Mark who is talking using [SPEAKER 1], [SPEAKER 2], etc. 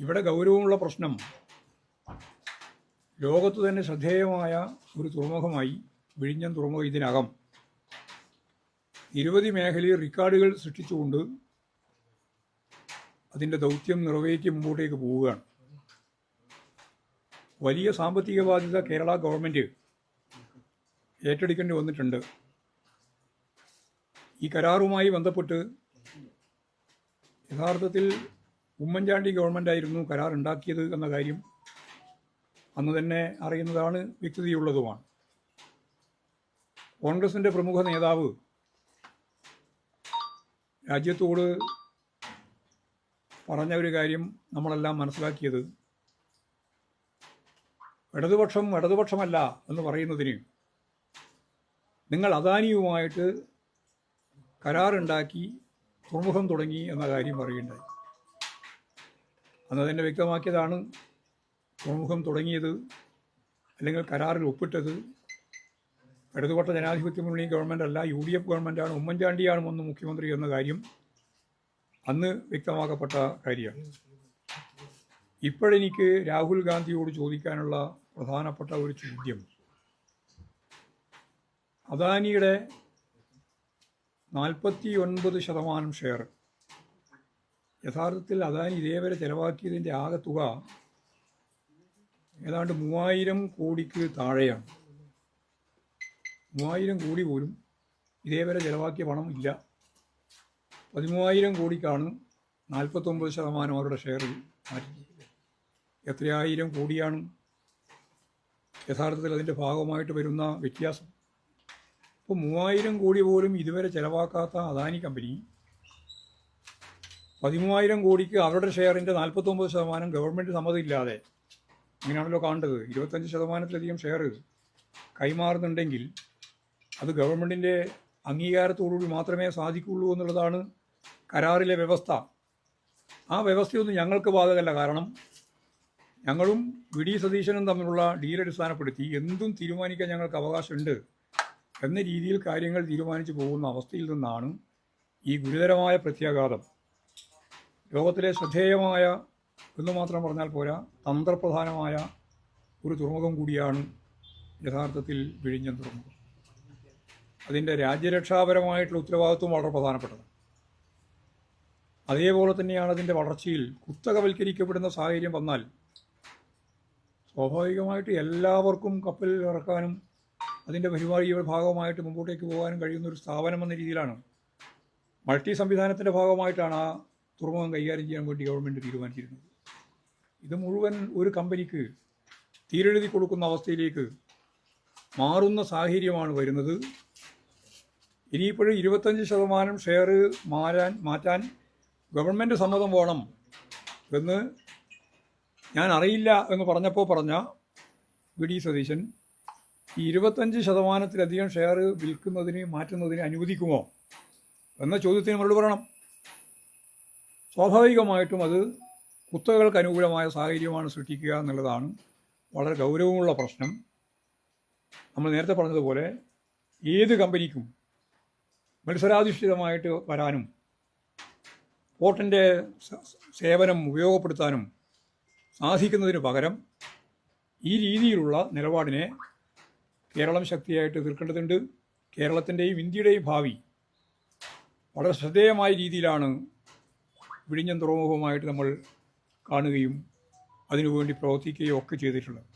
[SPEAKER 1] ഇവിടെ ഗൗരവമുള്ള പ്രശ്നം ലോകത്ത് തന്നെ ശ്രദ്ധേയമായ ഒരു തുറമുഖമായി വിഴിഞ്ഞം തുറമുഖം ഇതിനകം നിരവധി മേഖലയിൽ റെക്കോർഡുകൾ സൃഷ്ടിച്ചുകൊണ്ട് അതിൻ്റെ ദൗത്യം നിറവേറ്റി മുമ്പോട്ടേക്ക് പോവുകയാണ്. വലിയ സാമ്പത്തിക ബാധ്യത കേരള ഗവൺമെൻറ് ഏറ്റെടുക്കേണ്ടി വന്നിട്ടുണ്ട്. ഈ കരാറുമായി ബന്ധപ്പെട്ട് യഥാർത്ഥത്തിൽ ഉമ്മൻചാണ്ടി ഗവൺമെൻറ്റായിരുന്നു കരാർ ഉണ്ടാക്കിയത് എന്ന കാര്യം അന്ന് തന്നെ അറിയുന്നതാണ്, വ്യക്തതയുള്ളതുമാണ്. കോൺഗ്രസിൻ്റെ പ്രമുഖ നേതാവ് രാജ്യത്തോട് പറഞ്ഞ ഒരു കാര്യം നമ്മളെല്ലാം മനസ്സിലാക്കിയത്, ഇടതുപക്ഷമല്ല എന്ന് പറയുന്നതിന് നിങ്ങൾ അദാനിയുമായിട്ട് കരാറുണ്ടാക്കി തുറമുഖം തുടങ്ങി എന്ന കാര്യം പറയുകയുണ്ടായി. അന്ന് തന്നെ വ്യക്തമാക്കിയതാണ്, തുറമുഖം തുടങ്ങിയത് അല്ലെങ്കിൽ കരാറിൽ ഒപ്പിട്ടത് ഇടതുപക്ഷ ജനാധിപത്യ മുന്നണി ഗവൺമെൻറ് അല്ല, UDF ഗവൺമെൻറ്റാണ്, ഉമ്മൻചാണ്ടിയാണ് ഒന്ന് മുഖ്യമന്ത്രി എന്ന കാര്യം അന്ന് വ്യക്തമാക്കപ്പെട്ട കാര്യമാണ്. ഇപ്പോഴെനിക്ക് രാഹുൽ ഗാന്ധിയോട് ചോദിക്കാനുള്ള പ്രധാനപ്പെട്ട ഒരു ചോദ്യം, അദാനിയുടെ 49% ഷെയർ യഥാർത്ഥത്തിൽ അദാനി ഇതേവരെ ചെലവാക്കിയതിൻ്റെ ആകെ തുക ഏതാണ്ട് 3000 കോടിക്ക് താഴെയാണ്. 3000 കോടി പോലും ഇതേവരെ ചെലവാക്കിയ പണം ഇല്ല. 13,000 കോടിക്കാണ് 49% അവരുടെ ഷെയർ മാറ്റി. എത്രയായിരം കോടിയാണ് യഥാർത്ഥത്തിൽ അതിൻ്റെ ഭാഗമായിട്ട് വരുന്ന വ്യത്യാസം? ഇപ്പോൾ 3000 കോടി പോലും ഇതുവരെ ചെലവാക്കാത്ത അദാനി കമ്പനി 13,000 കോടിക്ക് അവരുടെ ഷെയറിൻ്റെ 49% ഗവൺമെൻറ് സമ്മതമില്ലാതെ, ഇങ്ങനെയാണല്ലോ കാണേണ്ടത്, 25%-ലധികം ഷെയർ കൈമാറുന്നുണ്ടെങ്കിൽ അത് ഗവൺമെൻറ്റിൻ്റെ അംഗീകാരത്തോടുകൂടി മാത്രമേ സാധിക്കുള്ളൂ എന്നുള്ളതാണ് കരാറിലെ വ്യവസ്ഥ. ആ വ്യവസ്ഥയൊന്നും ഞങ്ങൾക്ക് ബാധകമല്ല. കാരണം ഞങ്ങളും വി.ഡി. സതീശനും തമ്മിലുള്ള ഡീൽ അടിസ്ഥാനപ്പെടുത്തി എന്തും തീരുമാനിക്കാൻ ഞങ്ങൾക്ക് അവകാശമുണ്ട് എന്ന രീതിയിൽ കാര്യങ്ങൾ തീരുമാനിച്ചു പോകുന്ന അവസ്ഥയിൽ നിന്നാണ് ഈ ഗുരുതരമായ പ്രത്യാഘാതം. ലോകത്തിലെ ശ്രദ്ധേയമായ എന്ന് മാത്രം പറഞ്ഞാൽ പോരാ, തന്ത്രപ്രധാനമായ ഒരു തുറമുഖം കൂടിയാണ് യഥാർത്ഥത്തിൽ വിഴിഞ്ഞം തുറമുഖം. അതിൻ്റെ രാജ്യരക്ഷാപരമായിട്ടുള്ള ഉത്തരവാദിത്വം വളരെ പ്രധാനപ്പെട്ടതാണ്. അതേപോലെ തന്നെയാണ് അതിൻ്റെ വളർച്ചയിൽ കുത്തകവൽക്കരിക്കപ്പെടുന്ന സാഹചര്യം വന്നാൽ സ്വാഭാവികമായിട്ട് എല്ലാവർക്കും കപ്പൽ ഇറക്കാനും അതിൻ്റെ പരിപാടിയുടെ ഭാഗമായിട്ട് മുമ്പോട്ടേക്ക് പോകാനും കഴിയുന്ന ഒരു സ്ഥാപനം എന്ന രീതിയിലാണ്, മൾട്ടി സംവിധാനത്തിൻ്റെ ഭാഗമായിട്ടാണ് ആ തുറമുഖം കൈകാര്യം ചെയ്യാൻ വേണ്ടി ഗവൺമെൻറ് തീരുമാനിച്ചിരുന്നത്. ഇത് മുഴുവൻ ഒരു കമ്പനിക്ക് തീരെഴുതി കൊടുക്കുന്ന അവസ്ഥയിലേക്ക് മാറുന്ന സാഹചര്യമാണ് വരുന്നത്. ഇനിയിപ്പോഴും 25% ഷെയർ മാറ്റാൻ ഗവൺമെൻറ് സമ്മതം വേണം എന്ന് ഞാൻ അറിയില്ല എന്ന് പറഞ്ഞ വി.ഡി. സതീശൻ ഈ 25%-ലധികം ഷെയർ മാറ്റുന്നതിന് അനുവദിക്കുമോ എന്ന ചോദ്യത്തിന് മറുപടി പറയണം. സ്വാഭാവികമായിട്ടും അത് കുത്തകകൾക്ക് അനുകൂലമായ സാഹചര്യമാണ് സൃഷ്ടിക്കുക എന്നുള്ളതാണ് വളരെ ഗൗരവമുള്ള പ്രശ്നം. നമ്മൾ നേരത്തെ പറഞ്ഞതുപോലെ ഏത് കമ്പനിക്കും മത്സരാധിഷ്ഠിതമായിട്ട് വരാനും പോർട്ടിൻ്റെ സേവനം ഉപയോഗപ്പെടുത്താനും സാധിക്കുന്നതിന് പകരം ഈ രീതിയിലുള്ള നിലപാടിനെ കേരളം ശക്തിയായിട്ട് എതിർക്കേണ്ടതുണ്ട്. കേരളത്തിൻ്റെയും ഇന്ത്യയുടെയും ഭാവി വളരെ ശ്രദ്ധേയമായ രീതിയിലാണ് വിഴിഞ്ഞം തുറമുഖവുമായിട്ട് നമ്മൾ കാണുകയും അതിനുവേണ്ടി പ്രവർത്തിക്കുകയും ഒക്കെ ചെയ്തിട്ടുള്ളത്.